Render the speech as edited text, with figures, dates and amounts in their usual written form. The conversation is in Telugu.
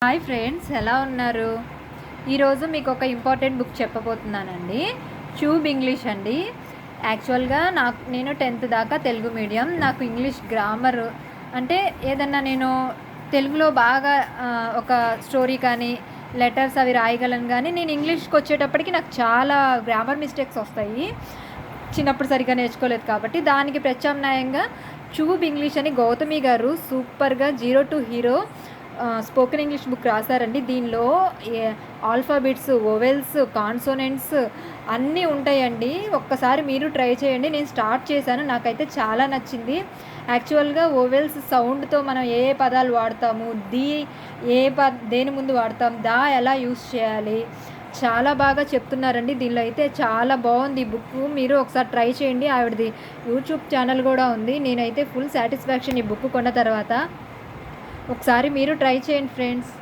హాయ్ ఫ్రెండ్స్, ఎలా ఉన్నారు? ఈరోజు మీకు ఒక ఇంపార్టెంట్ బుక్ చెప్పబోతున్నానండి. ట్యూబ్ ఇంగ్లీష్ అండి. యాక్చువల్గా నేను 10th దాకా తెలుగు మీడియం. నాకు ఇంగ్లీష్ గ్రామర్ అంటే ఏదన్నా నేను తెలుగులో బాగా ఒక స్టోరీ కానీ లెటర్స్ అవి రాయగలను, కానీ నేను ఇంగ్లీష్కి వచ్చేటప్పటికి నాకు చాలా గ్రామర్ మిస్టేక్స్ వస్తాయి. చిన్నప్పుడు సరిగ్గా నేర్చుకోలేదు కాబట్టి దానికి ప్రత్యామ్నాయంగా ట్యూబ్ ఇంగ్లీష్ అని గౌతమి గారు సూపర్గా zero to hero spoken English book రాశారండి. దీనిలో ఆల్ఫాబెట్స్, వోవెల్స్, కాన్సోనెంట్స్ అన్నీ ఉంటాయండి. ఒక్కసారి మీరు ట్రై చేయండి. నేను స్టార్ట్ చేశాను, నాకైతే చాలా నచ్చింది. యాక్చువల్గా వోవెల్స్ సౌండ్తో మనం ఏ ఏ పదాలు వాడతాము, దేని ముందు వాడతాం, ఎలా యూస్ చేయాలి, చాలా బాగా చెప్తున్నారండి. దీనిలో అయితే చాలా బాగుంది ఈ బుక్. మీరు ఒకసారి ట్రై చేయండి. ఆవిడది యూట్యూబ్ ఛానల్ కూడా ఉంది. నేనైతే ఫుల్ సాటిస్ఫాక్షన్ ఈ బుక్ కొన్న తర్వాత. ఒకసారి మీరు ట్రై చేయండి ఫ్రెండ్స్.